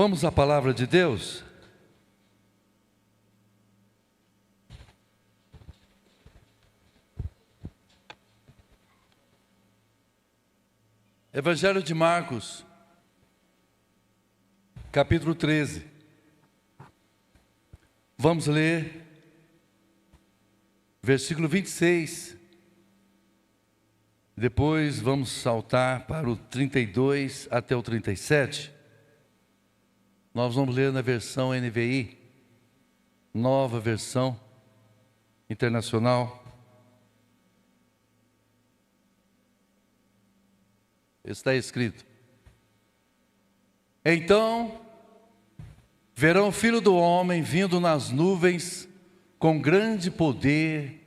Vamos à palavra de Deus? Evangelho de Marcos, capítulo 13. Vamos ler versículo 26. Depois vamos saltar para o 32 até o 37. Nós vamos ler na versão NVI, nova versão internacional. Está escrito: então verão o Filho do Homem vindo nas nuvens com grande poder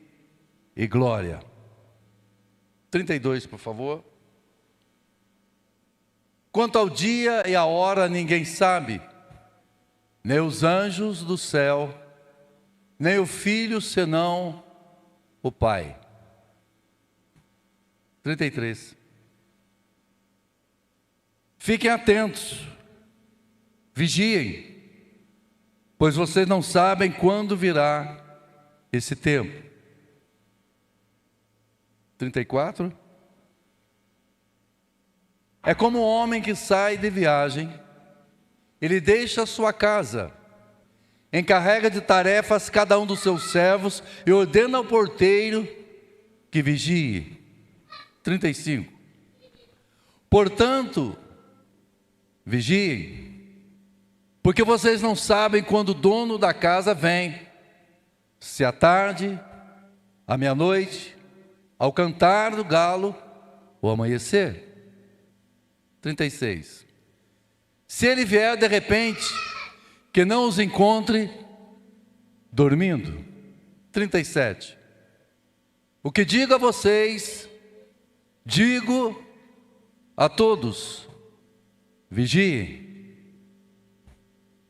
e glória. 32, por favor. Quanto ao dia e a hora ninguém sabe, nem os anjos do céu, nem o Filho, senão o Pai. 33. Fiquem atentos, vigiem, pois vocês não sabem quando virá esse tempo. 34. É como um homem que sai de viagem, ele deixa a sua casa, encarrega de tarefas cada um dos seus servos e ordena ao porteiro que vigie. 35. Portanto, vigiem, porque vocês não sabem quando o dono da casa vem, se à tarde, à meia-noite, ao cantar do galo ou amanhecer. 36. Se ele vier de repente, que não os encontre dormindo. 37. O que digo a vocês, digo a todos: vigiem.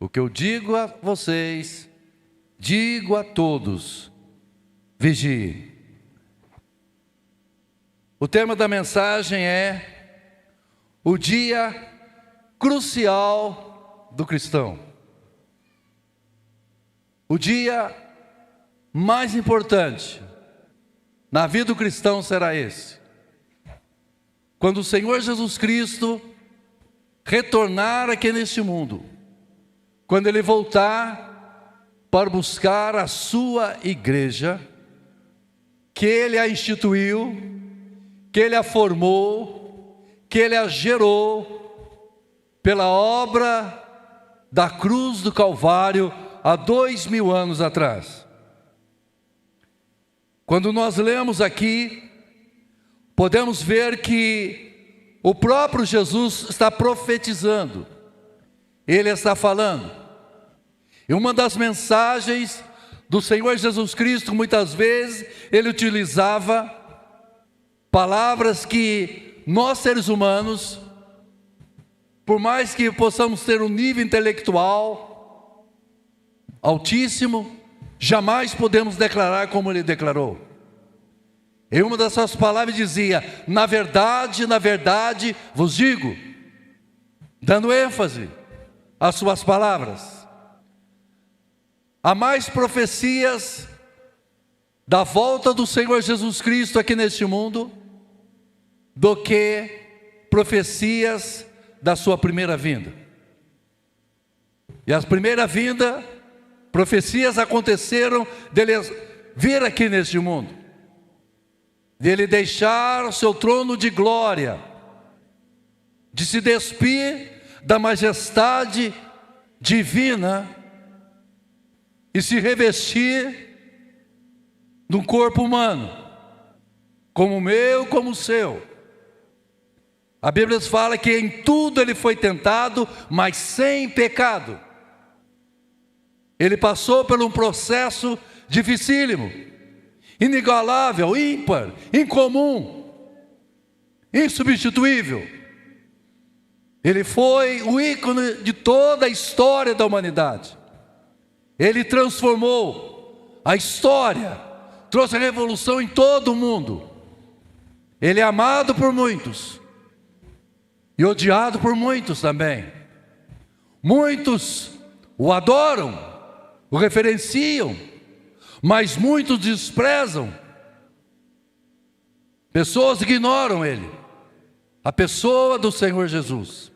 O que eu digo a vocês, digo a todos: vigiem. O tema da mensagem é o dia crucial do cristão. O dia mais importante na vida do cristão será esse: quando o Senhor Jesus Cristo retornar aqui neste mundo, quando Ele voltar para buscar a sua igreja, que Ele a instituiu, que Ele a formou, que Ele a gerou, pela obra da cruz do Calvário, há 2000 anos atrás. Quando nós lemos aqui, podemos ver que o próprio Jesus está profetizando, Ele está falando. E uma das mensagens do Senhor Jesus Cristo, muitas vezes, Ele utilizava palavras que nós, seres humanos, por mais que possamos ter um nível intelectual altíssimo, jamais podemos declarar como Ele declarou. Em uma das suas palavras dizia: na verdade, vos digo, dando ênfase às suas palavras. Há mais profecias da volta do Senhor Jesus Cristo aqui neste mundo do que profecias da sua primeira vinda. E as primeira vinda, profecias aconteceram dele vir aqui neste mundo, dele deixar o seu trono de glória, de se despir da majestade divina e se revestir de um corpo humano, como o meu, como o seu. A Bíblia fala que em tudo Ele foi tentado, mas sem pecado. Ele passou por um processo dificílimo, inigualável, ímpar, incomum, insubstituível. Ele foi o ícone de toda a história da humanidade. Ele transformou a história, trouxe a revolução em todo o mundo. Ele é amado por muitos e odiado por muitos também. Muitos o adoram, o reverenciam, mas muitos desprezam. Pessoas ignoram ele, a pessoa do Senhor Jesus.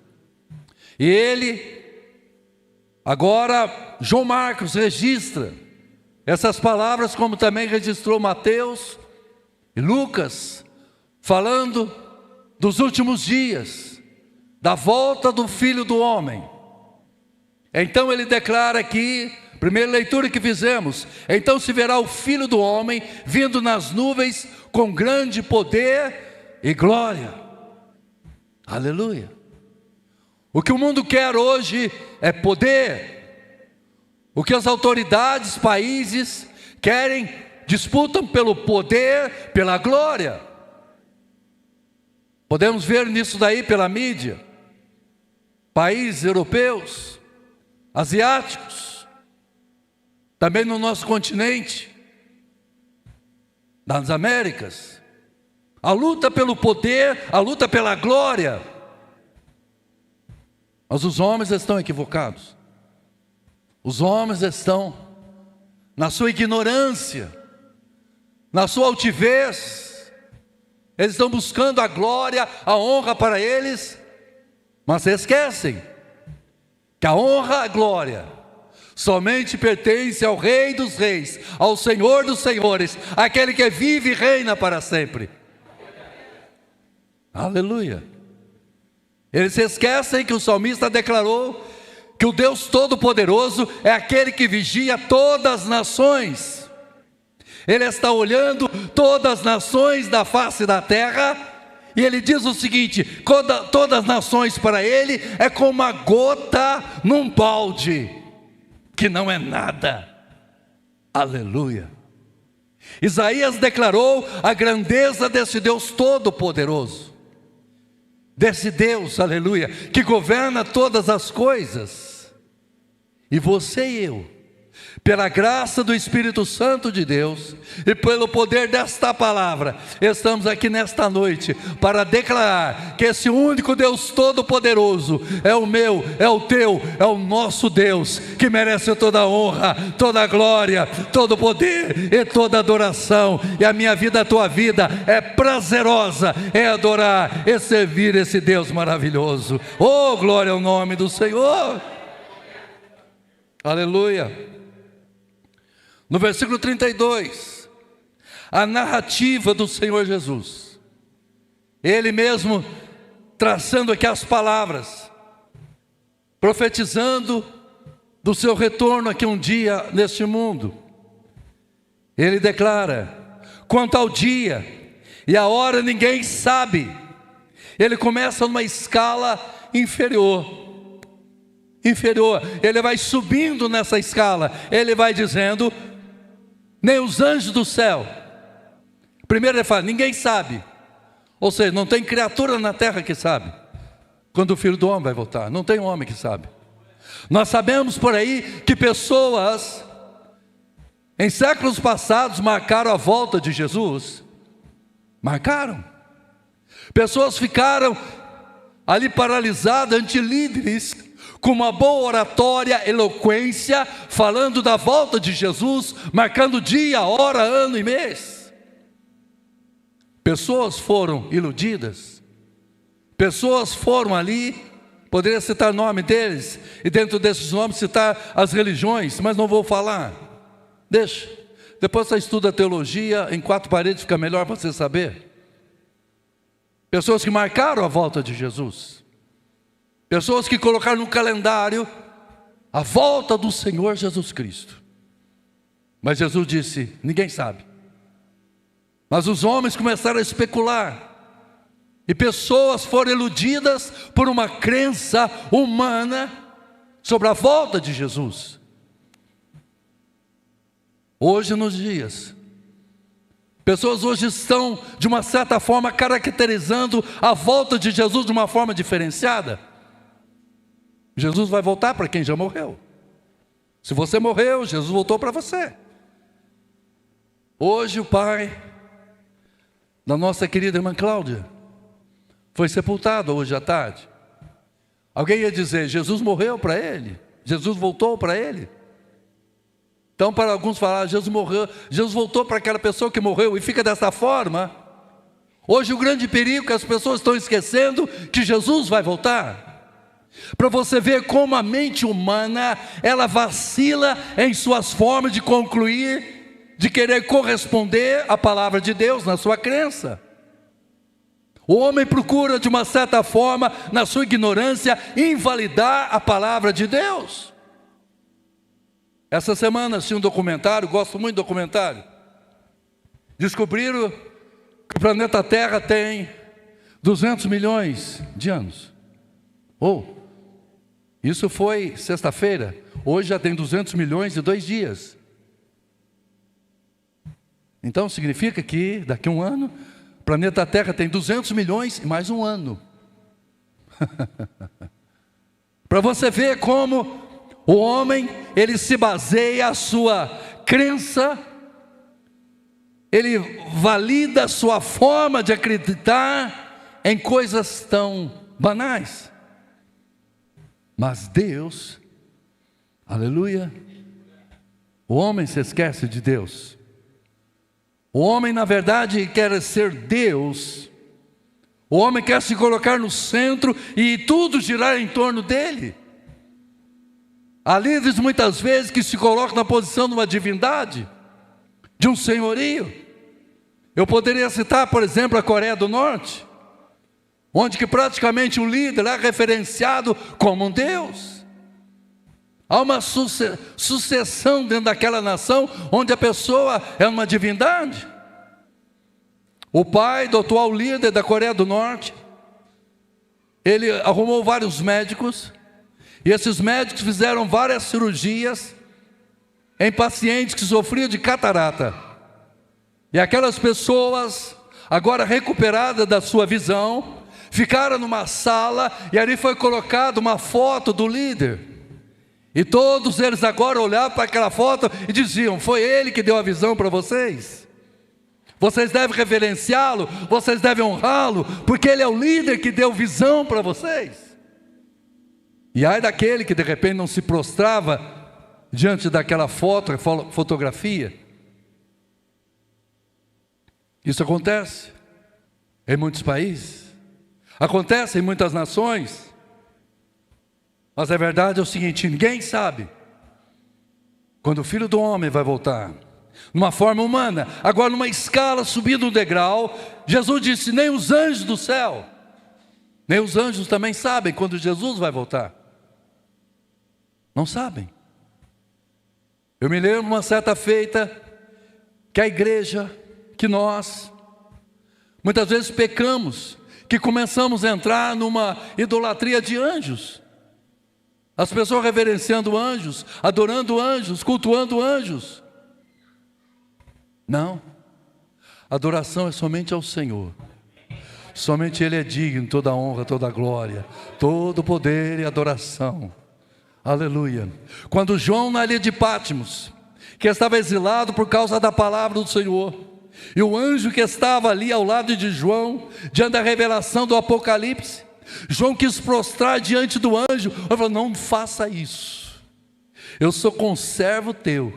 E ele, agora, João Marcos registra essas palavras, como também registrou Mateus e Lucas, falando dos últimos dias, da volta do Filho do Homem. Então ele declara aqui, primeira leitura que fizemos: então se verá o Filho do Homem vindo nas nuvens com grande poder e glória. Aleluia. O que o mundo quer hoje é poder. O que as autoridades, países querem, disputam pelo poder, pela glória. Podemos ver nisso daí pela mídia. Países europeus, asiáticos, também no nosso continente, nas Américas, a luta pelo poder, a luta pela glória. Mas os homens estão equivocados. Os homens estão na sua ignorância, na sua altivez. Eles estão buscando a glória, a honra para eles, mas esquecem que a honra, a glória, somente pertence ao Rei dos Reis, ao Senhor dos Senhores, aquele que vive e reina para sempre. Aleluia. Eles se esquecem que o salmista declarou que o Deus Todo-Poderoso é aquele que vigia todas as nações. Ele está olhando todas as nações da face da terra, e ele diz o seguinte: todas as nações para ele é como uma gota num balde, que não é nada. Aleluia. Isaías declarou a grandeza desse Deus Todo-Poderoso, desse Deus, aleluia, que governa todas as coisas. E você e eu, pela graça do Espírito Santo de Deus e pelo poder desta palavra, estamos aqui nesta noite para declarar que esse único Deus Todo-Poderoso é o meu, é o teu, é o nosso Deus, que merece toda a honra, toda a glória, todo o poder e toda a adoração. E a minha vida, a tua vida é prazerosa, é adorar e servir esse Deus maravilhoso. Oh, glória ao nome do Senhor. Aleluia. No versículo 32, a narrativa do Senhor Jesus, Ele mesmo traçando aqui as palavras, profetizando do seu retorno aqui um dia neste mundo. Ele declara: quanto ao dia e a hora ninguém sabe. Ele começa numa escala inferior. Ele vai subindo nessa escala. Ele vai dizendo: nem os anjos do céu. Primeiro ele fala: ninguém sabe. Ou seja, não tem criatura na terra que sabe quando o Filho do Homem vai voltar. Não tem homem que sabe. Nós sabemos por aí que pessoas em séculos passados marcaram a volta de Jesus. Marcaram. Pessoas ficaram ali paralisadas ante líderes com uma boa oratória, eloquência, falando da volta de Jesus, marcando dia, hora, ano e mês. Pessoas foram iludidas, pessoas foram ali, poderia citar o nome deles, e dentro desses nomes citar as religiões, mas não vou falar, deixa, depois você estuda teologia, em 4 paredes fica melhor para você saber. Pessoas que marcaram a volta de Jesus, pessoas que colocaram no calendário a volta do Senhor Jesus Cristo. Mas Jesus disse: ninguém sabe. Mas os homens começaram a especular, e pessoas foram iludidas por uma crença humana sobre a volta de Jesus. Hoje nos dias, pessoas hoje estão de uma certa forma caracterizando a volta de Jesus de uma forma diferenciada. Jesus vai voltar para quem já morreu. Se você morreu, Jesus voltou para você. Hoje o pai da nossa querida irmã Cláudia foi sepultado hoje à tarde. Alguém ia dizer, Jesus morreu para ele, Jesus voltou para ele. Então, para alguns falar, Jesus morreu, Jesus voltou para aquela pessoa que morreu, e fica dessa forma. Hoje o grande perigo é que as pessoas estão esquecendo que Jesus vai voltar. Para você ver como a mente humana, ela vacila em suas formas de concluir, de querer corresponder à palavra de Deus na sua crença. O homem procura, de uma certa forma, na sua ignorância, invalidar a palavra de Deus. Essa semana assisti um documentário, gosto muito de documentário. Descobriram que o planeta Terra tem 200 milhões de anos. Isso foi sexta-feira, hoje já tem 200 milhões e 2 dias. Então significa que daqui a um ano, o planeta Terra tem 200 milhões e mais um ano. Para você ver como o homem, ele se baseia a sua crença, ele valida a sua forma de acreditar em coisas tão banais. Mas Deus, aleluia, o homem se esquece de Deus. O homem, na verdade, quer ser Deus. O homem quer se colocar no centro e tudo girar em torno dele. Há líderes muitas vezes que se colocam na posição de uma divindade, de um senhorio. Eu poderia citar, por exemplo, a Coreia do Norte, onde que praticamente o líder é referenciado como um Deus. Há uma sucessão dentro daquela nação, onde a pessoa é uma divindade. O pai do atual líder da Coreia do Norte, ele arrumou vários médicos, e esses médicos fizeram várias cirurgias em pacientes que sofriam de catarata. E aquelas pessoas, agora recuperadas da sua visão, ficaram numa sala e ali foi colocada uma foto do líder. E todos eles agora olhavam para aquela foto e diziam: foi ele que deu a visão para vocês. Vocês devem reverenciá-lo, vocês devem honrá-lo, porque ele é o líder que deu visão para vocês. E ai daquele que de repente não se prostrava diante daquela fotografia. Isso acontece em muitos países, acontece em muitas nações. Mas a verdade é o seguinte: ninguém sabe quando o Filho do Homem vai voltar, numa forma humana, agora numa escala, subindo um degrau. Jesus disse: nem os anjos do céu, nem os anjos também sabem quando Jesus vai voltar. Não sabem. Eu me lembro uma certa feita que a igreja, que nós, muitas vezes pecamos, que começamos a entrar numa idolatria de anjos. As pessoas reverenciando anjos, adorando anjos, cultuando anjos. Não, adoração é somente ao Senhor. Somente Ele é digno de toda a honra, toda a glória, todo o poder e adoração. Aleluia. Quando João, na ilha de Patmos, que estava exilado por causa da palavra do Senhor, e o anjo que estava ali ao lado de João, diante da revelação do Apocalipse, João quis prostrar diante do anjo. Ele falou: não faça isso, eu sou conservo teu,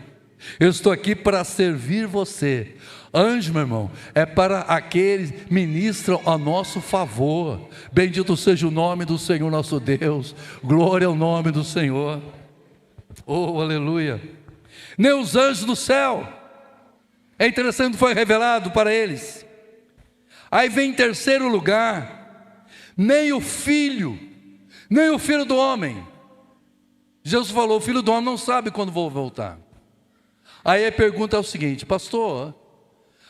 eu estou aqui para servir você. Anjo, meu irmão, é para aqueles que ministram a nosso favor. Bendito seja o nome do Senhor nosso Deus, glória ao nome do Senhor. Oh, aleluia. Nem os anjos do céu, é interessante, foi revelado para eles. Aí vem em terceiro lugar, nem o filho do homem. Jesus falou: o filho do homem não sabe quando vou voltar. Aí a pergunta é o seguinte: pastor,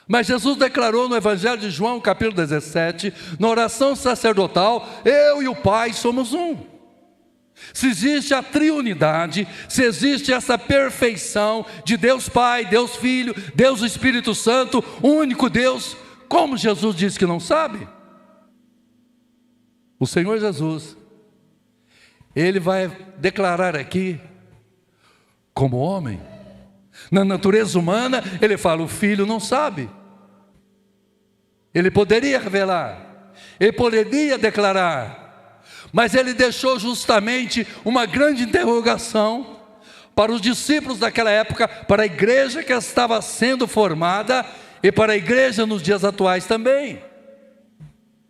mas Jesus declarou no Evangelho de João, capítulo 17, na oração sacerdotal: eu e o Pai somos um. Se existe a triunidade, se existe essa perfeição de Deus Pai, Deus Filho, Deus Espírito Santo, único Deus, como Jesus disse que não sabe? O Senhor Jesus, Ele vai declarar aqui como homem. Na natureza humana, Ele fala: o Filho não sabe. Ele poderia revelar, Ele poderia declarar, Mas ele deixou justamente uma grande interrogação para os discípulos daquela época, para a igreja que estava sendo formada e para a igreja nos dias atuais também.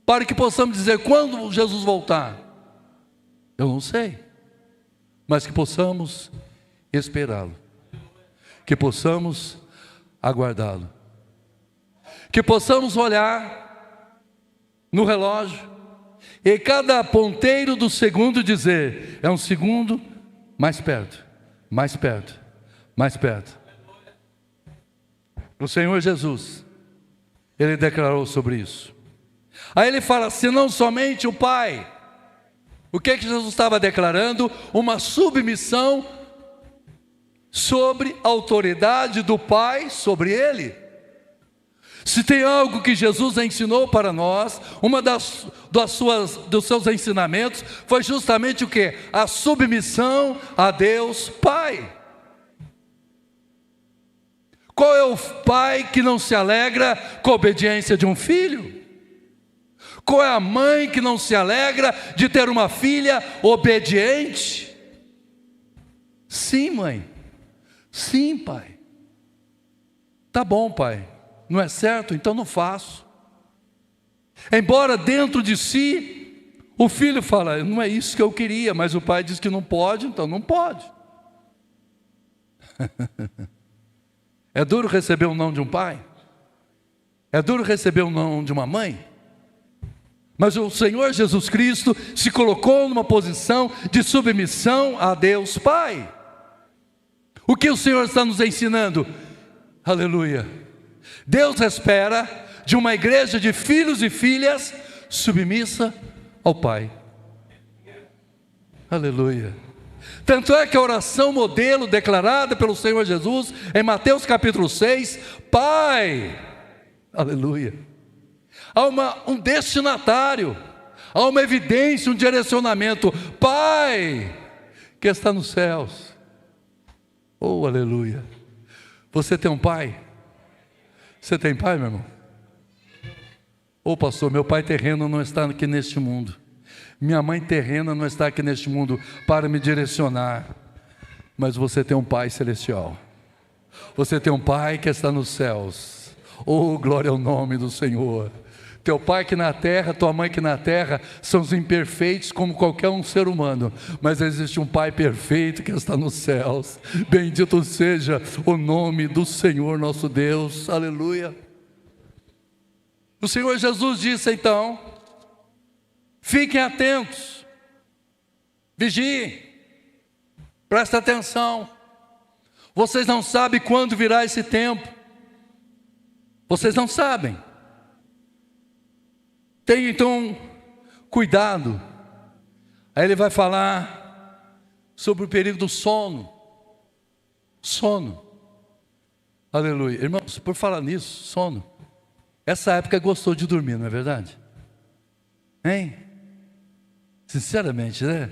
Para que possamos dizer, quando Jesus voltar? Eu não sei, mas que possamos esperá-lo, que possamos aguardá-lo, que possamos olhar no relógio e cada ponteiro do segundo dizer, é um segundo mais perto, mais perto, mais perto. O Senhor Jesus, Ele declarou sobre isso. Aí Ele fala, se não somente o Pai. O que Jesus estava declarando? Uma submissão sobre a autoridade do Pai sobre Ele. Se tem algo que Jesus ensinou para nós, uma dos seus ensinamentos foi justamente o quê? A submissão a Deus Pai. Qual é o pai que não se alegra com a obediência de um filho? Qual é a mãe que não se alegra de ter uma filha obediente? Sim, mãe. Sim, pai. Tá bom, pai. Não é certo? Então não faço. Embora dentro de si, o filho fala, não é isso que eu queria, mas o pai diz que não pode, então não pode. É duro receber um não de um pai? É duro receber um não de uma mãe? Mas o Senhor Jesus Cristo se colocou numa posição de submissão a Deus Pai. O que o Senhor está nos ensinando? Aleluia. Deus espera de uma igreja de filhos e filhas submissa ao Pai. Aleluia. Tanto é que a oração modelo declarada pelo Senhor Jesus em Mateus capítulo 6, Pai, aleluia. Há um destinatário, há uma evidência, um direcionamento. Pai, que está nos céus. Oh, aleluia. Você tem um pai? Você tem pai, meu irmão? Oh, pastor, meu pai terreno não está aqui neste mundo. Minha mãe terrena não está aqui neste mundo para me direcionar. Mas você tem um pai celestial. Você tem um pai que está nos céus. Oh, glória ao nome do Senhor. Teu pai que na terra, tua mãe que na terra, são os imperfeitos como qualquer um ser humano, mas existe um pai perfeito que está nos céus. Bendito seja o nome do Senhor nosso Deus, aleluia. O Senhor Jesus disse então, fiquem atentos, vigiem, prestem atenção, vocês não sabem quando virá esse tempo, vocês não sabem. Tenha então cuidado. Aí ele vai falar sobre o perigo do sono. Sono. Aleluia. Irmãos, por falar nisso, sono. Essa época gostou de dormir, não é verdade? Hein? Sinceramente, né?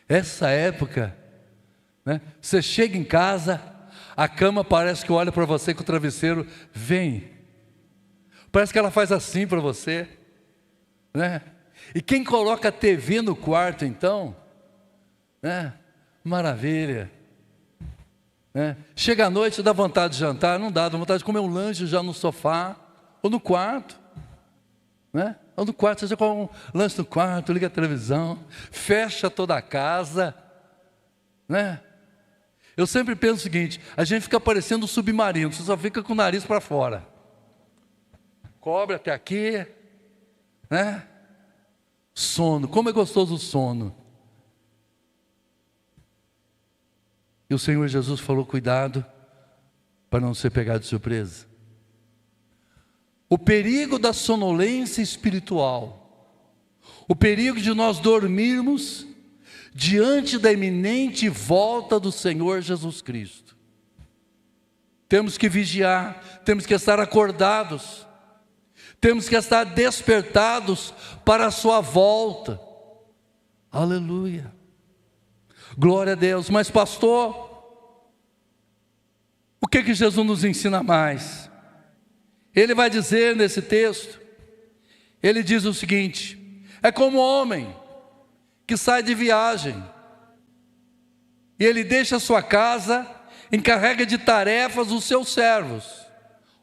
Essa época, né? Você chega em casa, a cama parece que olha para você com o travesseiro, vem. Parece que ela faz assim para você, né? E quem coloca a TV no quarto então, né? Maravilha, né? Chega à noite, dá vontade de jantar, não dá vontade de comer um lanche já no sofá, ou no quarto, né? Ou no quarto, você já come um lanche no quarto, liga a televisão, fecha toda a casa, né? Eu sempre penso o seguinte, a gente fica parecendo um submarino, você só fica com o nariz para fora. Cobre até aqui, né? Sono, como é gostoso o sono. E o Senhor Jesus falou, cuidado, para não ser pegado de surpresa. O perigo da sonolência espiritual, o perigo de nós dormirmos diante da iminente volta do Senhor Jesus Cristo. Temos que vigiar, temos que estar acordados, temos que estar despertados para a sua volta. Aleluia. Glória a Deus. Mas pastor, o que Jesus nos ensina mais? Ele vai dizer nesse texto, ele diz o seguinte, é como homem que sai de viagem. E ele deixa a sua casa, encarrega de tarefas os seus servos.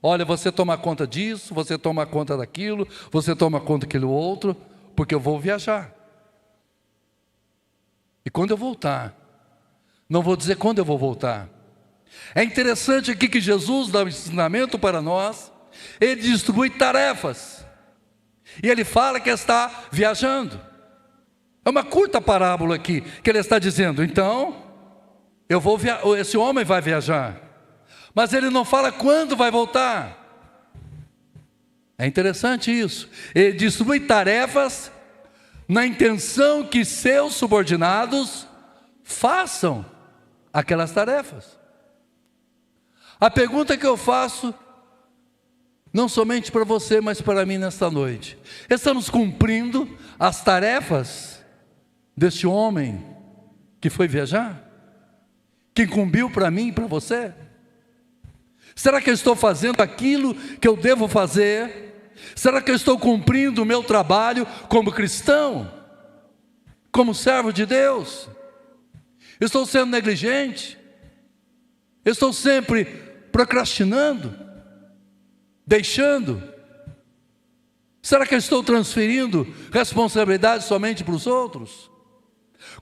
Olha, você toma conta disso, você toma conta daquilo, você toma conta daquilo outro, porque eu vou viajar. E quando eu voltar, não vou dizer quando eu vou voltar. É interessante aqui que Jesus dá um ensinamento para nós, ele distribui tarefas. E ele fala que está viajando. É uma curta parábola aqui, que ele está dizendo, então, esse homem vai viajar. Mas ele não fala quando vai voltar. É interessante isso. Ele distribui tarefas na intenção que seus subordinados façam aquelas tarefas. A pergunta que eu faço, não somente para você, mas para mim nesta noite: estamos cumprindo as tarefas deste homem que foi viajar? Que incumbiu para mim e para você? Será que eu estou fazendo aquilo que eu devo fazer? Será que eu estou cumprindo o meu trabalho como cristão? Como servo de Deus? Estou sendo negligente? Estou sempre procrastinando? Deixando? Será que eu estou transferindo responsabilidade somente para os outros?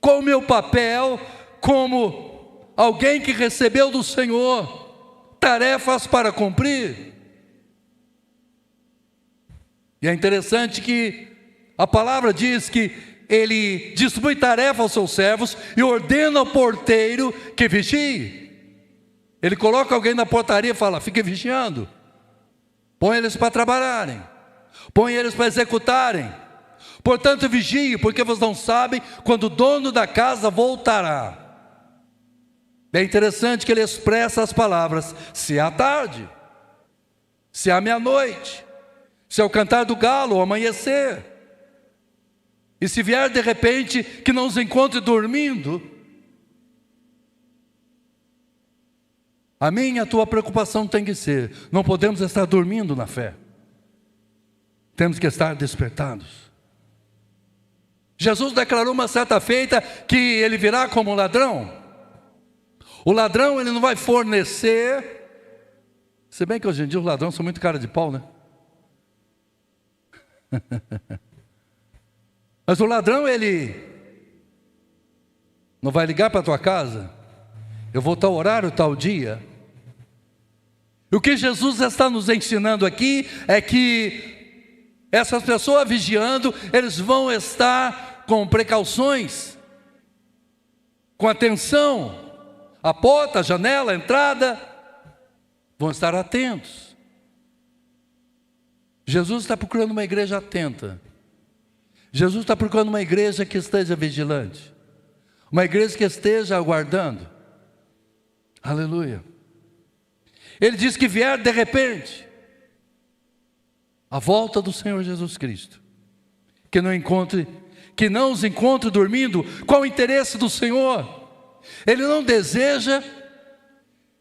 Qual o meu papel como alguém que recebeu do Senhor tarefas para cumprir? E é interessante que a palavra diz que ele distribui tarefa aos seus servos e ordena ao porteiro que vigie. Ele coloca alguém na portaria e fala: fique vigiando, põe eles para trabalharem, põe eles para executarem. Portanto, vigie, porque vocês não sabem quando o dono da casa voltará. É interessante que ele expressa as palavras: se à tarde, se à meia-noite, se ao cantar do galo, ao amanhecer. E se vier de repente, que não nos encontre dormindo. A minha e a tua preocupação tem que ser: não podemos estar dormindo na fé, temos que estar despertados. Jesus declarou uma certa feita que ele virá como um ladrão. O ladrão, ele não vai fornecer, se bem que hoje em dia os ladrões são muito cara de pau, né? Mas o ladrão, ele não vai ligar para a tua casa: eu vou tal horário, tal dia. E o que Jesus está nos ensinando aqui é que essas pessoas vigiando, eles vão estar com precauções, com atenção. A porta, a janela, a entrada, vão estar atentos. Jesus está procurando uma igreja atenta. Jesus está procurando uma igreja que esteja vigilante, uma igreja que esteja aguardando. Aleluia. Ele diz que vier de repente a volta do Senhor Jesus Cristo, que não os encontre dormindo. Qual o interesse do Senhor? Ele não deseja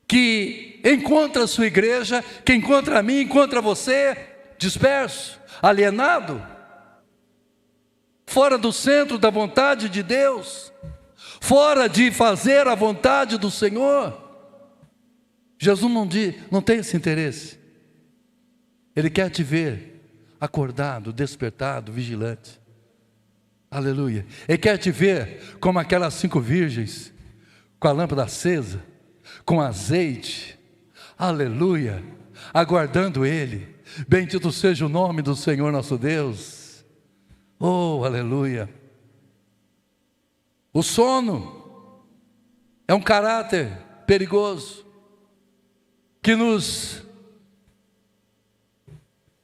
que encontre a sua igreja, que encontre a mim, encontre a você disperso, alienado, fora do centro da vontade de Deus, fora de fazer a vontade do Senhor. Jesus não tem esse interesse. Ele quer te ver acordado, despertado, vigilante. Aleluia. Ele quer te ver como aquelas 5 virgens, com a lâmpada acesa, com azeite, aleluia, aguardando Ele. Bendito seja o nome do Senhor nosso Deus. Oh, aleluia. O sono é um caráter perigoso, que nos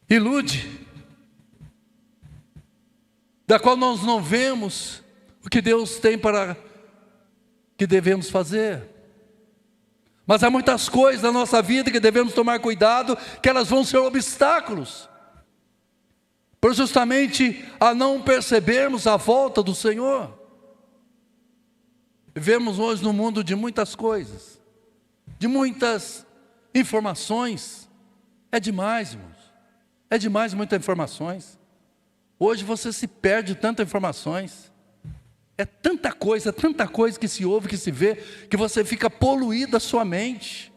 ilude, da qual nós não vemos o que Deus tem para que devemos fazer. Mas há muitas coisas na nossa vida que devemos tomar cuidado, que elas vão ser obstáculos, por justamente a não percebermos a volta do Senhor. Vivemos hoje num mundo de muitas coisas, de muitas informações. É demais, irmãos. É demais muitas informações. Hoje você se perde de tantas informações. É tanta coisa que se ouve, que se vê, que você fica poluída a sua mente.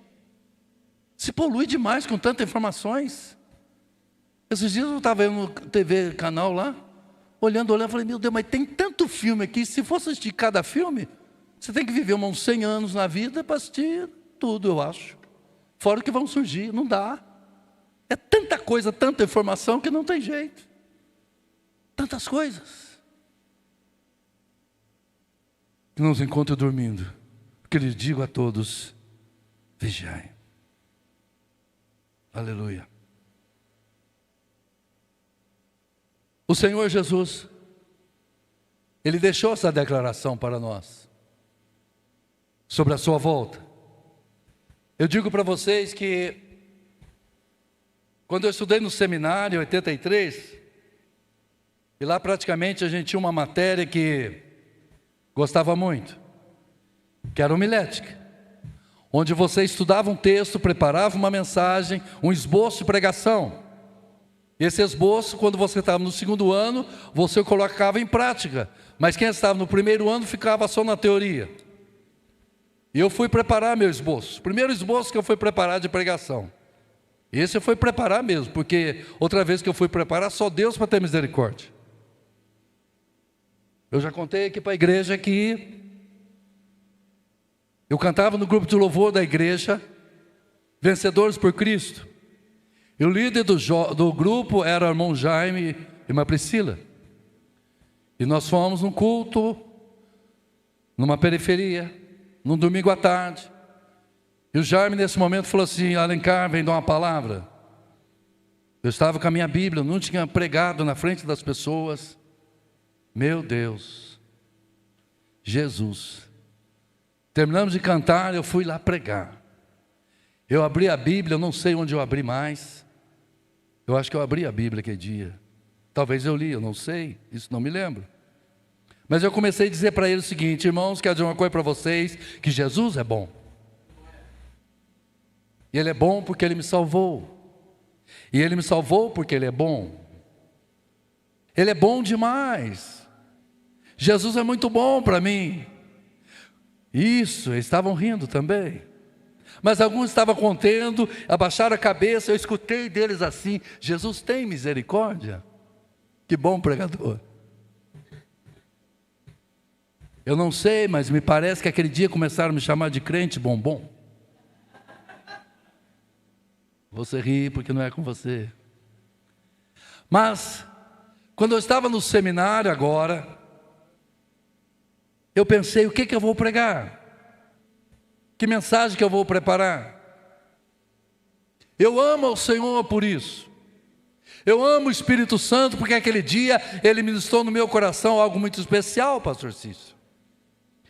Se polui demais com tantas informações. Esses dias eu estava no TV canal lá, olhando, falei, meu Deus, mas tem tanto filme aqui, se fosse assistir cada filme, você tem que viver uns 100 anos na vida para assistir tudo, eu acho. Fora o que vão surgir, não dá. É tanta coisa, tanta informação que não tem jeito. Tantas coisas. Que nos encontro dormindo. Porque lhes digo a todos, vigiai. Aleluia. O Senhor Jesus, Ele deixou essa declaração para nós. Sobre a sua volta. Eu digo para vocês que quando eu estudei no seminário em 83, e lá praticamente a gente tinha uma matéria que gostava muito, que era homilética, onde você estudava um texto, preparava uma mensagem, um esboço de pregação. E esse esboço, quando você estava no segundo ano, você colocava em prática, mas quem estava no primeiro ano ficava só na teoria. E eu fui preparar meu esboço, o primeiro esboço que eu fui preparar de pregação. Esse eu fui preparar mesmo, porque outra vez que eu fui preparar, só Deus para ter misericórdia. Eu já contei aqui para a igreja que eu cantava no grupo de louvor da igreja, Vencedores por Cristo. E o líder do grupo era o irmão Jaime e irmã Priscila. E nós fomos num culto, numa periferia, num domingo à tarde. E o Jaime nesse momento falou assim, Alencar, vem dar uma palavra. Eu estava com a minha Bíblia, eu não tinha pregado na frente das pessoas. Meu Deus, Jesus. Terminamos de cantar, eu fui lá pregar. Eu abri a Bíblia, eu não sei onde eu abri mais. Eu acho que eu abri a Bíblia aquele dia. Talvez eu li, eu não sei, isso não me lembro. Mas eu comecei a dizer para ele o seguinte, irmãos, quero dizer uma coisa para vocês, que Jesus é bom. E Ele é bom porque Ele me salvou. E Ele me salvou porque Ele é bom. Ele é bom demais. Jesus é muito bom para mim. Isso, eles estavam rindo também. Mas alguns estavam contendo, abaixaram a cabeça, eu escutei deles assim, Jesus tem misericórdia. Que bom pregador. Eu não sei, mas me parece que aquele dia começaram a me chamar de crente bombom. Você ri porque não é com você. Mas, quando eu estava no seminário agora, eu pensei, o que eu vou pregar? Que mensagem que eu vou preparar? Eu amo ao Senhor por isso. Eu amo o Espírito Santo porque aquele dia Ele ministrou no meu coração algo muito especial, pastor Cício.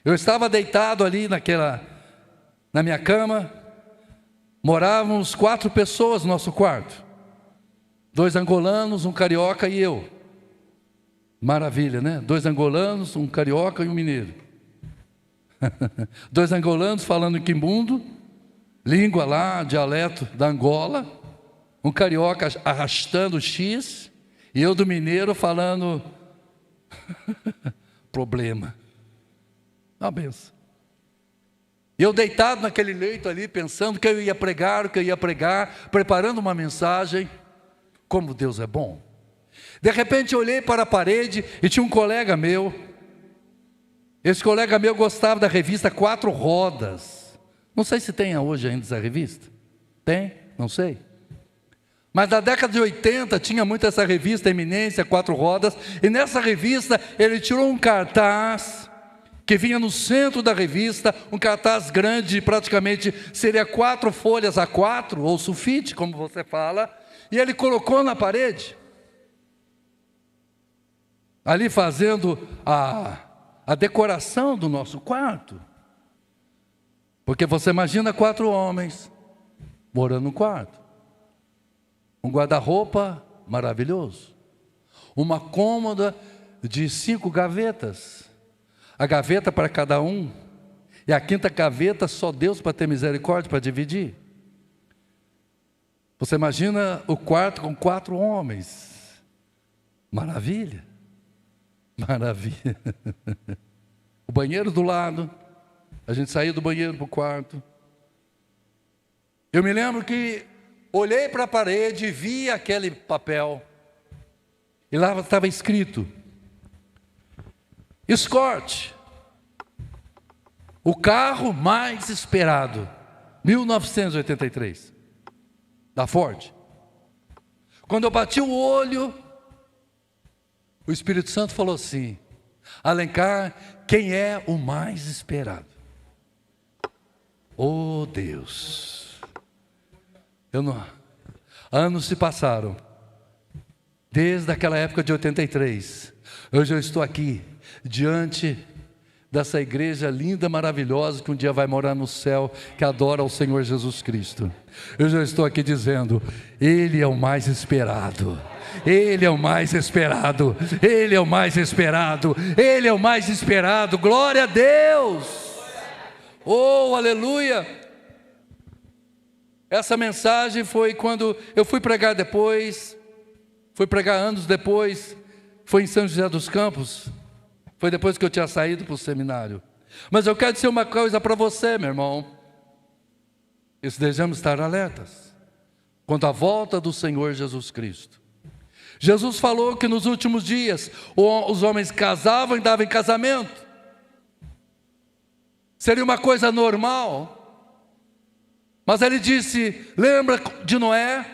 Eu estava deitado ali na minha cama, morávamos 4 pessoas no nosso quarto. 2 angolanos, um carioca e eu. Maravilha, né? 2 angolanos, um carioca e um mineiro. 2 angolanos falando em quimbundo, língua lá, dialeto da Angola. Um carioca arrastando X, e eu do mineiro falando problema. Uma benção. E eu deitado naquele leito ali, pensando que eu ia pregar, preparando uma mensagem. Como Deus é bom. De repente eu olhei para a parede e tinha um colega meu. Esse colega meu gostava da revista 4 Rodas. Não sei se tem hoje ainda essa revista. Tem? Não sei. Mas na década de 80 tinha muito essa revista Eminência 4 Rodas. E nessa revista ele tirou um cartaz que vinha no centro da revista, um cartaz grande, praticamente seria 4 folhas A4, ou sulfite, como você fala, e ele colocou na parede, ali fazendo a decoração do nosso quarto. Porque você imagina 4 homens morando no quarto, um guarda-roupa maravilhoso, uma cômoda de 5 gavetas, a gaveta para cada um, e a 5ª gaveta só Deus para ter misericórdia, para dividir. Você imagina o quarto com 4 homens, maravilha, maravilha. o banheiro do lado, a gente saía do banheiro para o quarto. Eu me lembro que olhei para a parede e vi aquele papel, e lá estava escrito: Escort, o carro mais esperado, 1983, da Ford. Quando eu bati o olho, o Espírito Santo falou assim: Alencar, quem é o mais esperado? Oh Deus! Anos se passaram, desde aquela época de 83, hoje eu estou aqui, diante dessa igreja linda, maravilhosa, que um dia vai morar no céu, que adora o Senhor Jesus Cristo. Eu já estou aqui dizendo: Ele é o mais esperado, Ele é o mais esperado, Ele é o mais esperado, Ele é o mais esperado, glória a Deus, oh, aleluia. Essa mensagem foi quando eu fui pregar depois, fui pregar anos depois, foi em São José dos Campos, foi depois que eu tinha saído para o seminário. Mas eu quero dizer uma coisa para você, meu irmão, devemos estar alertas quanto à volta do Senhor Jesus Cristo. Jesus falou que nos últimos dias os homens casavam e davam em casamento, seria uma coisa normal. Mas ele disse: lembra de Noé,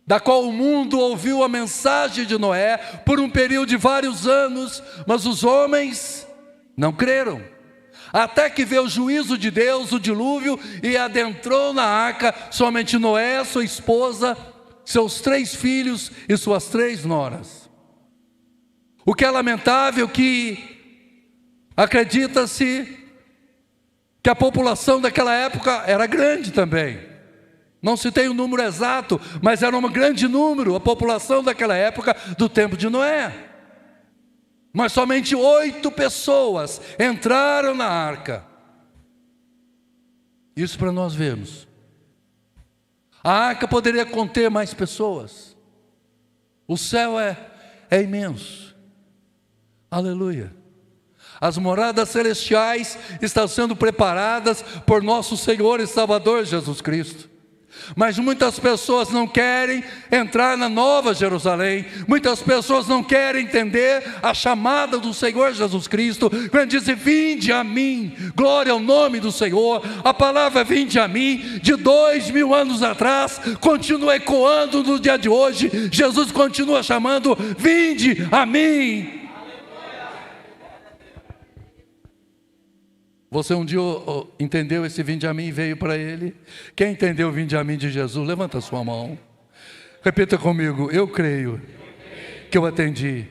da qual o mundo ouviu a mensagem de Noé por um período de vários anos, mas os homens não creram, até que veio o juízo de Deus, o dilúvio, e adentrou na arca somente Noé, sua esposa, seus 3 filhos e suas 3 noras. O que é lamentável que acredita-se que a população daquela época era grande também. Não se tem o número exato, mas era um grande número, a população daquela época, do tempo de Noé. Mas somente 8 pessoas entraram na arca. Isso para nós vermos. A arca poderia conter mais pessoas. O céu é imenso. Aleluia. As moradas celestiais estão sendo preparadas por nosso Senhor e Salvador Jesus Cristo. Mas muitas pessoas não querem entrar na Nova Jerusalém. Muitas pessoas não querem entender a chamada do Senhor Jesus Cristo, quando diz: vinde a mim, glória ao nome do Senhor. A palavra vinde a mim, de 2000 anos atrás, continua ecoando no dia de hoje. Jesus continua chamando: vinde a mim. Você um dia entendeu esse vinde a mim e veio para ele? Quem entendeu o vinde a mim de Jesus, levanta a sua mão. Repita comigo: eu creio que eu atendi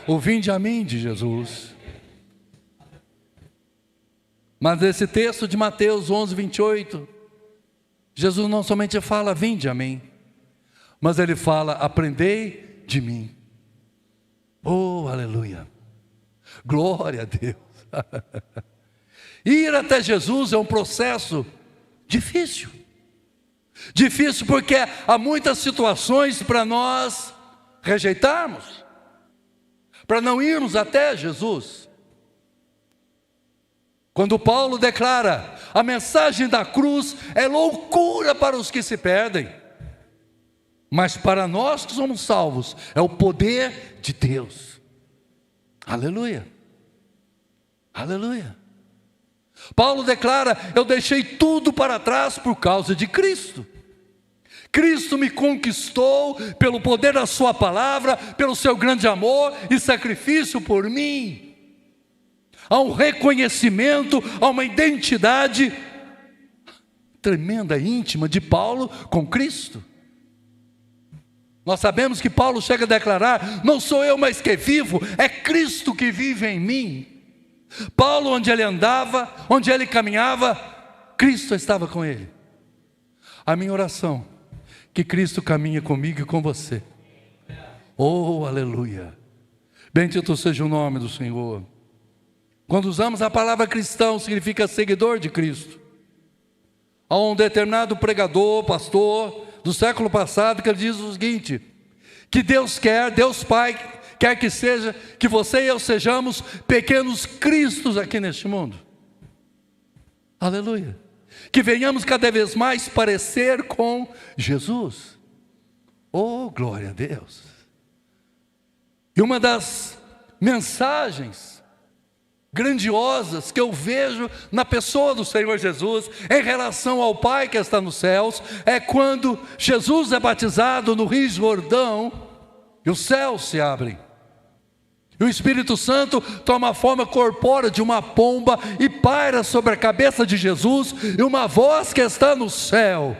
o vinde a mim de Jesus. Mas nesse texto de Mateus 11, 28, Jesus não somente fala vinde a mim, mas ele fala: aprendei de mim. Oh, aleluia, glória a Deus. Ir até Jesus é um processo difícil. Difícil porque há muitas situações para nós rejeitarmos, para não irmos até Jesus. Quando Paulo declara: a mensagem da cruz é loucura para os que se perdem, mas para nós que somos salvos é o poder de Deus. Aleluia, aleluia. Paulo declara: eu deixei tudo para trás por causa de Cristo. Cristo me conquistou pelo poder da sua palavra, pelo seu grande amor e sacrifício por mim. Há um reconhecimento, há uma identidade tremenda, íntima de Paulo com Cristo. Nós sabemos que Paulo chega a declarar: não sou eu mais que vivo, é Cristo que vive em mim. Paulo, onde ele andava, onde ele caminhava, Cristo estava com ele. A minha oração, que Cristo caminhe comigo e com você. Oh, aleluia. Bendito seja o nome do Senhor. Quando usamos a palavra cristão, significa seguidor de Cristo. Há um determinado pregador, pastor do século passado, que ele diz o seguinte: que Deus quer, Deus Pai quer que seja que você e eu sejamos pequenos cristos aqui neste mundo. Aleluia. Que venhamos cada vez mais parecer com Jesus. Oh, glória a Deus. E uma das mensagens grandiosas que eu vejo na pessoa do Senhor Jesus em relação ao Pai que está nos céus é quando Jesus é batizado no Rio Jordão e os céus se abrem. E o Espírito Santo toma a forma corpórea de uma pomba e paira sobre a cabeça de Jesus, e uma voz que está no céu.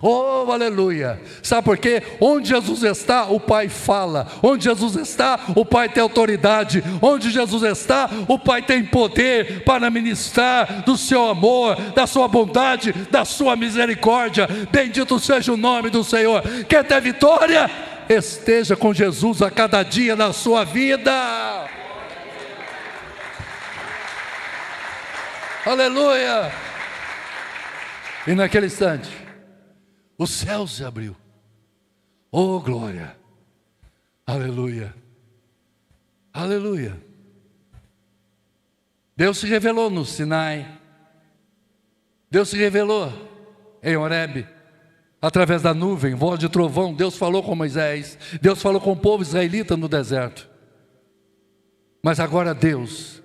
Oh, aleluia. Sabe por quê? Onde Jesus está, o Pai fala. Onde Jesus está, o Pai tem autoridade. Onde Jesus está, o Pai tem poder para ministrar do seu amor, da sua bondade, da sua misericórdia. Bendito seja o nome do Senhor. Quer ter vitória? Esteja com Jesus a cada dia da sua vida. Aleluia. E naquele instante, o céu se abriu. Oh, glória. Aleluia. Aleluia. Deus se revelou no Sinai. Deus se revelou em Horebe. Através da nuvem, voz de trovão, Deus falou com Moisés. Deus falou com o povo israelita no deserto. Mas agora Deus,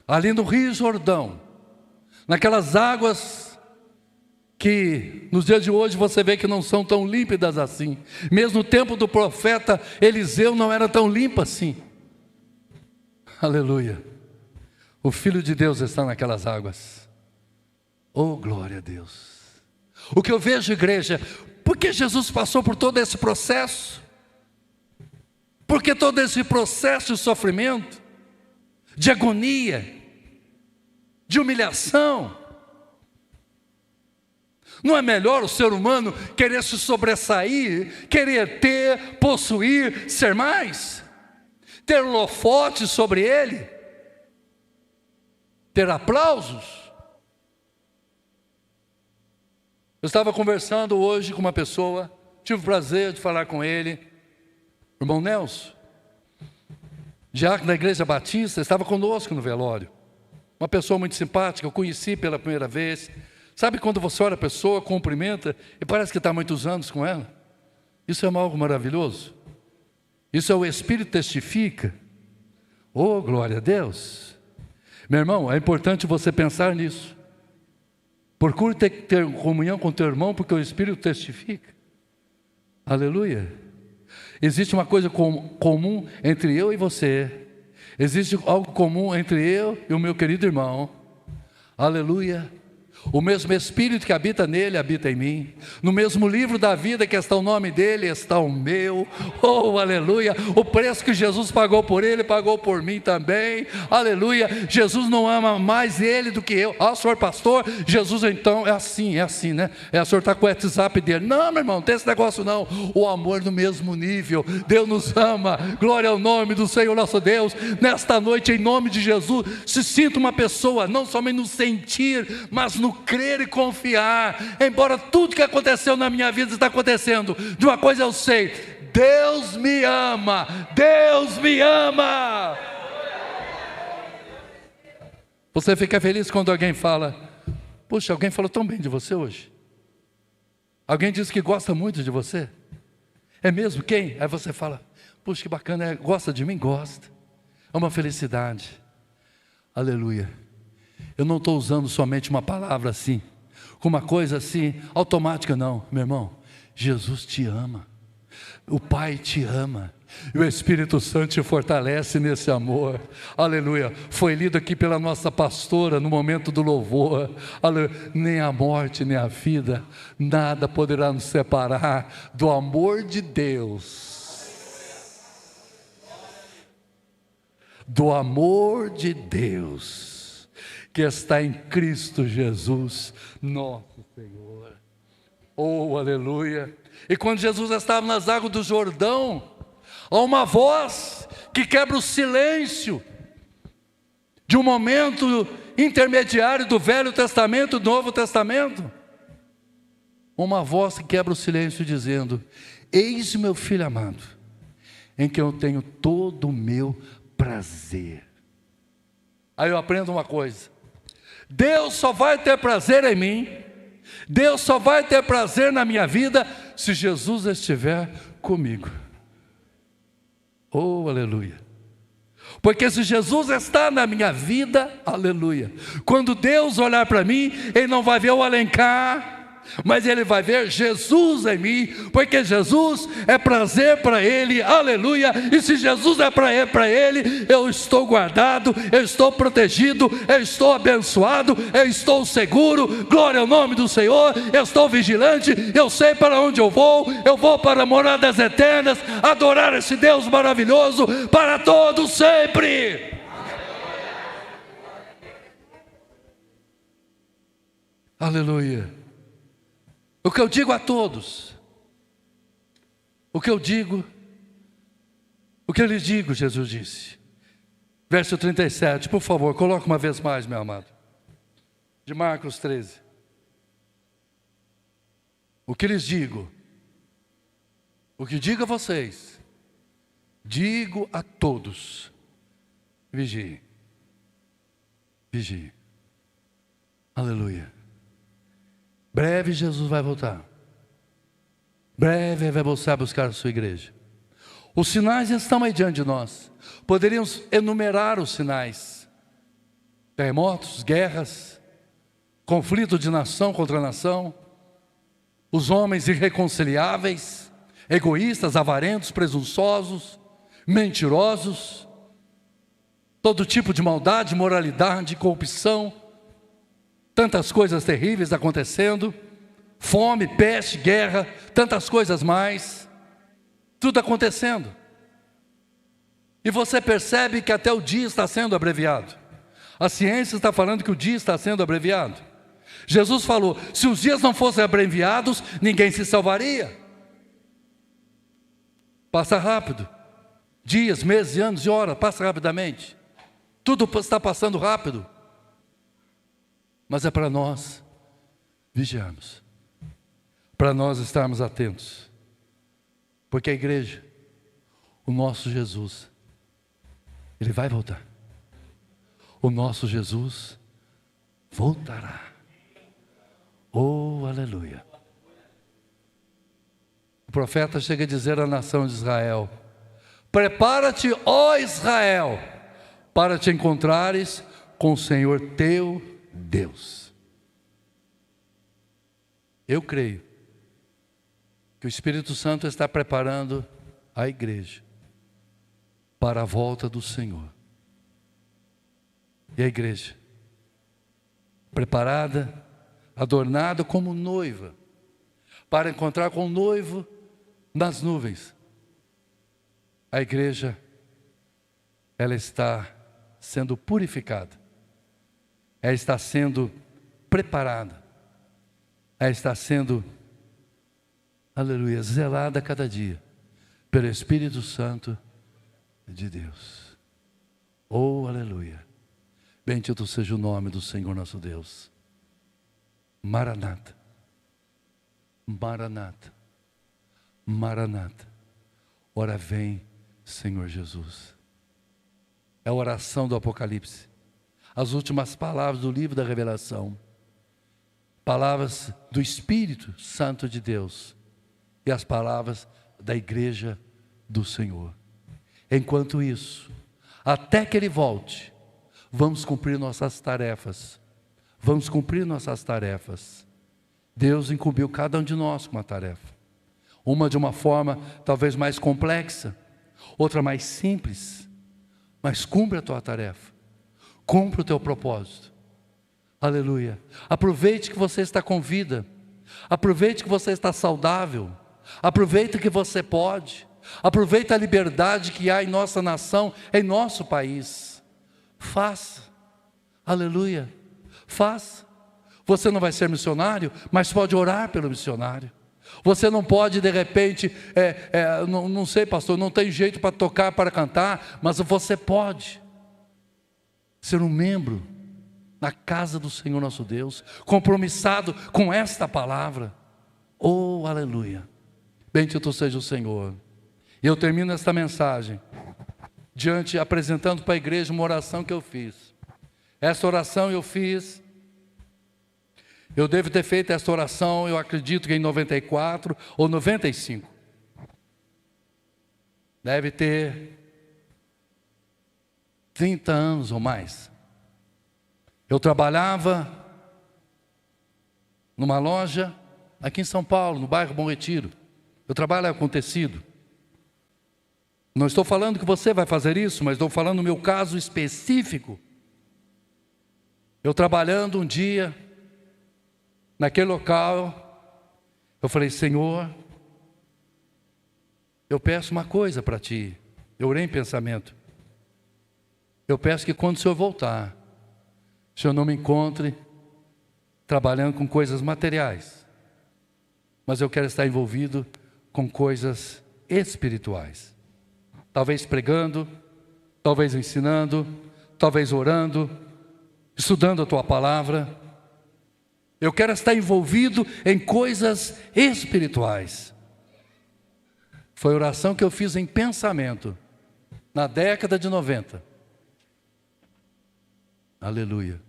ali no Rio Jordão, naquelas águas que nos dias de hoje você vê que não são tão límpidas assim. Mesmo no tempo do profeta Eliseu não era tão limpo assim. Aleluia. O Filho de Deus está naquelas águas. Oh, glória a Deus. O que eu vejo, igreja, porque Jesus passou por todo esse processo, porque todo esse processo de sofrimento, de agonia, de humilhação. Não é melhor o ser humano querer se sobressair, querer ter, possuir, ser mais, ter holofote sobre ele, ter aplausos? Eu estava conversando hoje com uma pessoa, tive o prazer de falar com ele, o irmão Nelson, diácono da Igreja Batista, estava conosco no velório. Uma pessoa muito simpática, eu conheci pela primeira vez. Sabe quando você olha a pessoa, cumprimenta e parece que está há muitos anos com ela? Isso é algo maravilhoso. Isso é o Espírito testifica. Oh, glória a Deus. Meu irmão, é importante você pensar nisso. Procure ter comunhão com teu irmão, porque o Espírito testifica. Aleluia. Existe uma coisa comum entre eu e você. Existe algo comum entre eu e o meu querido irmão. Aleluia. O mesmo Espírito que habita nele, habita em mim. No mesmo livro da vida que está o nome dele, está o meu. Oh, aleluia. O preço que Jesus pagou por ele, pagou por mim também. Aleluia. Jesus não ama mais ele do que eu. Ah, senhor pastor, Jesus então é assim, né? O senhor está com o WhatsApp dele. Não, meu irmão, não tem esse negócio não. O amor no mesmo nível. Deus nos ama. Glória ao nome do Senhor nosso Deus. Nesta noite, em nome de Jesus, se sinta uma pessoa, não somente no sentir, mas no crer e confiar. Embora tudo que aconteceu na minha vida está acontecendo, de uma coisa eu sei: Deus me ama. Deus me ama. Você fica feliz quando alguém fala: puxa, alguém falou tão bem de você hoje. Alguém diz que gosta muito de você. É mesmo? Quem? Aí você fala: puxa, que bacana, gosta de mim? Gosta. É uma felicidade. Aleluia. Eu não estou usando somente uma palavra assim, com uma coisa assim, automática, não, meu irmão. Jesus te ama, o Pai te ama, e o Espírito Santo te fortalece nesse amor. Aleluia. Foi lido aqui pela nossa pastora no momento do louvor. Aleluia. Nem a morte, nem a vida, nada poderá nos separar do amor de Deus. Do amor de Deus que está em Cristo Jesus, nosso Senhor. Oh, aleluia. E quando Jesus estava nas águas do Jordão, há uma voz que quebra o silêncio de um momento intermediário do Velho Testamento e do Novo Testamento. Uma voz que quebra o silêncio dizendo: eis meu filho amado, em quem eu tenho todo o meu prazer. Aí eu aprendo uma coisa: Deus só vai ter prazer em mim, Deus só vai ter prazer na minha vida se Jesus estiver comigo. Oh, aleluia! Porque se Jesus está na minha vida, aleluia, quando Deus olhar para mim, Ele não vai ver o Alencar, mas Ele vai ver Jesus em mim, porque Jesus é prazer para Ele, aleluia. E se Jesus é para Ele, eu estou guardado, eu estou protegido, eu estou abençoado, eu estou seguro, glória ao nome do Senhor, eu estou vigilante, eu sei para onde eu vou para moradas eternas, adorar esse Deus maravilhoso para todos sempre. Aleluia. O que eu digo a todos, o que eu lhes digo, Jesus disse. Verso 37, por favor, coloque uma vez mais, meu amado. De Marcos 13. O que lhes digo, o que digo a vocês, digo a todos: vigiem, vigiem. Aleluia. Breve Jesus vai voltar. Breve vai voltar a buscar a sua igreja. Os sinais estão aí diante de nós. Poderíamos enumerar os sinais: terremotos, guerras, conflito de nação contra nação, os homens irreconciliáveis, egoístas, avarentos, presunçosos, mentirosos, todo tipo de maldade, imoralidade, corrupção, tantas coisas terríveis acontecendo, fome, peste, guerra, tantas coisas mais, tudo acontecendo. E você percebe que até o dia está sendo abreviado. A ciência está falando que o dia está sendo abreviado. Jesus falou: se os dias não fossem abreviados, ninguém se salvaria. Passa rápido. Dias, meses, anos e horas, passa rapidamente. Tudo está passando rápido. Mas é para nós vigiarmos, para nós estarmos atentos, porque a igreja, o nosso Jesus, Ele vai voltar. O nosso Jesus voltará. Oh, aleluia. O profeta chega a dizer à nação de Israel: prepara-te, ó Israel, para te encontrares com o Senhor teu Deus. Eu creio que o Espírito Santo está preparando a igreja para a volta do Senhor. E a igreja, preparada, adornada como noiva, para encontrar com o noivo nas nuvens. A igreja, ela está sendo purificada. Ela está sendo preparada, ela está sendo, aleluia, zelada a cada dia, pelo Espírito Santo de Deus. Oh, aleluia, bendito seja o nome do Senhor nosso Deus. Maranata, Maranata, Maranata, ora vem Senhor Jesus. É a oração do Apocalipse. As últimas palavras do livro da Revelação, palavras do Espírito Santo de Deus e as palavras da igreja do Senhor. Enquanto isso, até que Ele volte, vamos cumprir nossas tarefas, vamos cumprir nossas tarefas. Deus incumbiu cada um de nós com uma tarefa, uma de uma forma talvez mais complexa, outra mais simples, mas cumpre a tua tarefa. Cumpra o teu propósito. Aleluia. Aproveite que você está com vida. Aproveite que você está saudável. Aproveite que você pode. Aproveite a liberdade que há em nossa nação, em nosso país. Faça. Aleluia. Faça. Você não vai ser missionário, mas pode orar pelo missionário. Você não pode de repente, não sei, pastor, não tem jeito para tocar, para cantar, mas você pode ser um membro na casa do Senhor nosso Deus, compromissado com esta palavra. Oh, aleluia. Bendito seja o Senhor. E eu termino esta mensagem apresentando para a igreja uma oração que eu fiz. Essa oração eu fiz, eu devo ter feito essa oração, eu acredito que em 94 ou 95. Deve ter 30 anos ou mais. Eu trabalhava numa loja aqui em São Paulo, no bairro Bom Retiro. Eu trabalho com tecido. Não estou falando que você vai fazer isso, mas estou falando no meu caso específico. Eu trabalhando um dia, naquele local, eu falei: Senhor, eu peço uma coisa para Ti. Eu orei em pensamento. Eu peço que quando o Senhor voltar, o Senhor não me encontre trabalhando com coisas materiais, mas eu quero estar envolvido com coisas espirituais. Talvez pregando, talvez ensinando, talvez orando, estudando a Tua palavra. Eu quero estar envolvido em coisas espirituais. Foi a oração que eu fiz em pensamento, na década de 90. Aleluia.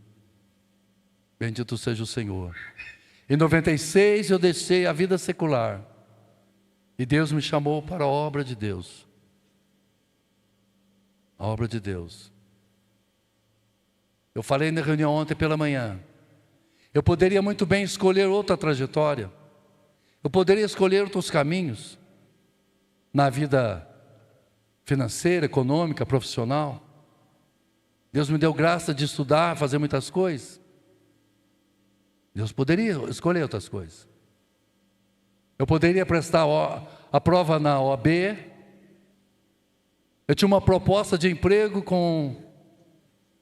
Bendito seja o Senhor. Em 96 eu deixei a vida secular. E Deus me chamou para a obra de Deus. A obra de Deus. Eu falei na reunião ontem pela manhã. Eu poderia muito bem escolher outra trajetória. Eu poderia escolher outros caminhos. Na vida financeira, econômica, profissional. Deus me deu graça de estudar, fazer muitas coisas. Deus poderia escolher outras coisas. Eu poderia prestar a prova na OAB. Eu tinha uma proposta de emprego com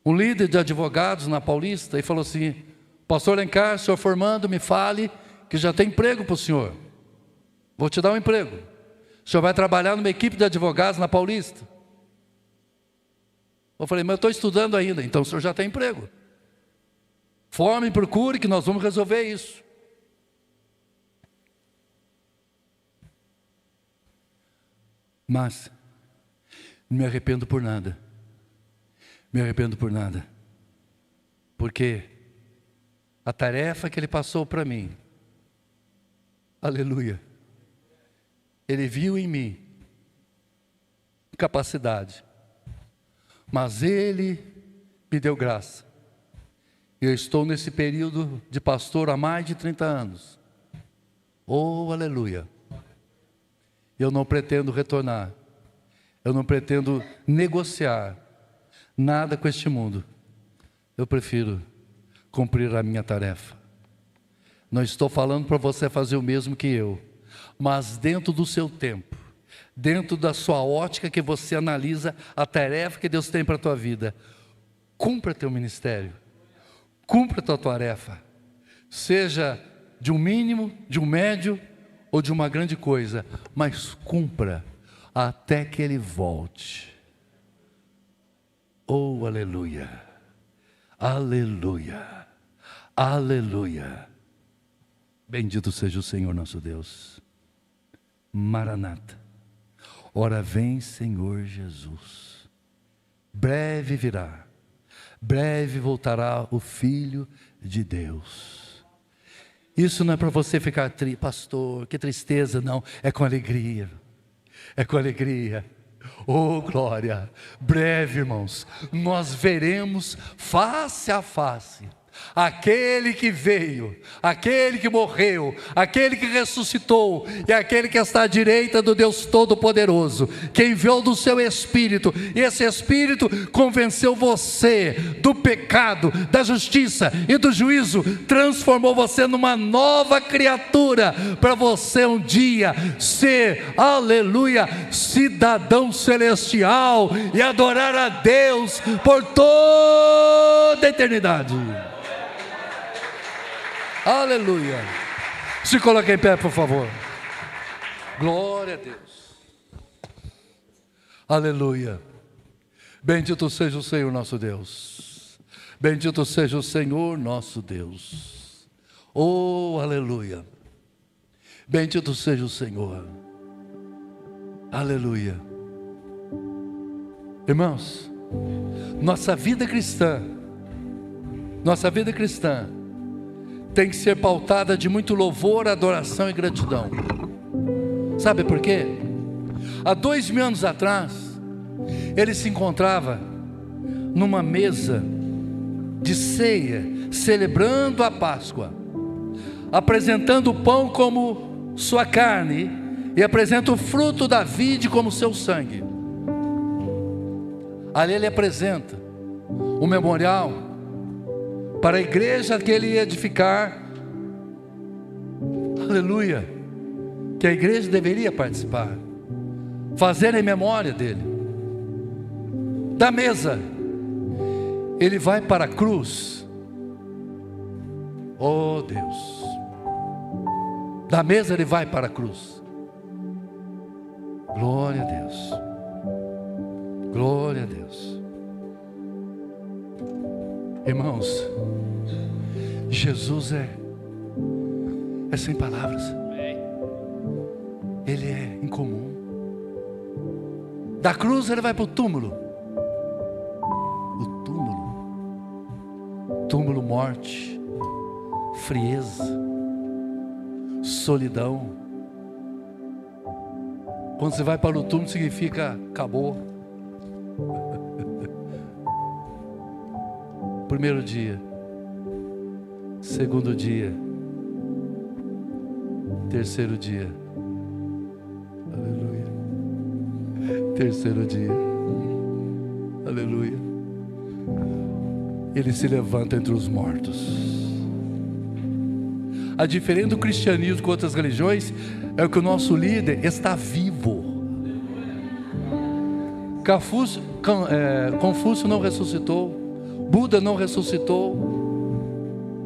um líder de advogados na Paulista. E falou assim: Pastor Lencar, senhor formando, me fale que já tem emprego para o senhor. Vou te dar um emprego. O senhor vai trabalhar numa equipe de advogados na Paulista. Eu falei: mas eu estou estudando ainda. Então o senhor já tem emprego. Forme e procure que nós vamos resolver isso. Mas não me arrependo por nada. Me arrependo por nada. Porque a tarefa que Ele passou para mim, aleluia, Ele viu em mim capacidade, mas Ele me deu graça. Eu estou nesse período de pastor há mais de 30 anos. Oh, aleluia. Eu não pretendo retornar. Eu não pretendo negociar nada com este mundo. Eu prefiro cumprir a minha tarefa. Não estou falando para você fazer o mesmo que eu, mas dentro do seu tempo, dentro da sua ótica que você analisa a tarefa que Deus tem para a tua vida, cumpra teu ministério, cumpra tua tarefa, seja de um mínimo, de um médio ou de uma grande coisa, mas cumpra até que Ele volte. Oh, aleluia, aleluia, aleluia. Bendito seja o Senhor nosso Deus. Maranata. Ora vem, Senhor Jesus. Breve virá, breve voltará o Filho de Deus. Isso não é para você ficar triste, pastor, que tristeza, não, é com alegria, é com alegria. Oh glória, breve irmãos, nós veremos face a face aquele que veio, aquele que morreu, aquele que ressuscitou e aquele que está à direita do Deus Todo-Poderoso, que enviou do seu Espírito, e esse Espírito convenceu você do pecado, da justiça e do juízo, transformou você numa nova criatura, para você um dia ser, aleluia, cidadão celestial e adorar a Deus por toda a eternidade. Aleluia. Se coloque em pé, por favor. Glória a Deus. Aleluia. Bendito seja o Senhor nosso Deus. Bendito seja o Senhor nosso Deus. Oh, aleluia. Bendito seja o Senhor. Aleluia. Irmãos, nossa vida cristã tem que ser pautada de muito louvor, adoração e gratidão. Sabe por quê? Há 2000 anos atrás, ele se encontrava numa mesa de ceia, celebrando a Páscoa, apresentando o pão como sua carne e apresenta o fruto da vide como seu sangue. Ali ele apresenta o memorial para a igreja que ele ia edificar. Aleluia. Que a igreja deveria participar, fazer em memória dele. Da mesa, ele vai para a cruz. Oh Deus. Da mesa ele vai para a cruz. Glória a Deus. Glória a Deus. Irmãos, Jesus é sem palavras. Ele é incomum. Da cruz ele vai para o túmulo. O túmulo, morte, frieza, solidão. Quando você vai para o túmulo significa acabou. Primeiro dia, segundo dia, terceiro dia, aleluia, terceiro dia, aleluia, ele se levanta entre os mortos. A diferença do cristianismo com outras religiões é que o nosso líder está vivo. Confúcio não ressuscitou, Buda não ressuscitou,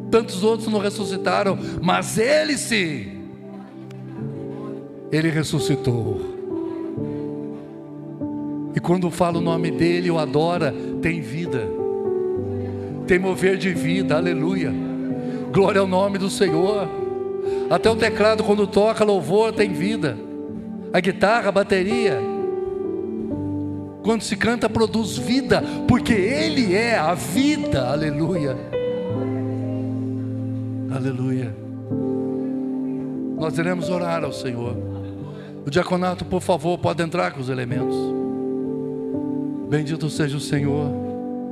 tantos outros não ressuscitaram, mas ele sim, ele ressuscitou. E quando fala o nome dele, o adora, tem vida, tem mover de vida, aleluia, glória ao nome do Senhor. Até o teclado, quando toca louvor, tem vida, a guitarra, a bateria, quando se canta, produz vida, porque Ele é a vida, aleluia, aleluia. Nós iremos orar ao Senhor. O diaconato, por favor, pode entrar com os elementos. Bendito seja o Senhor.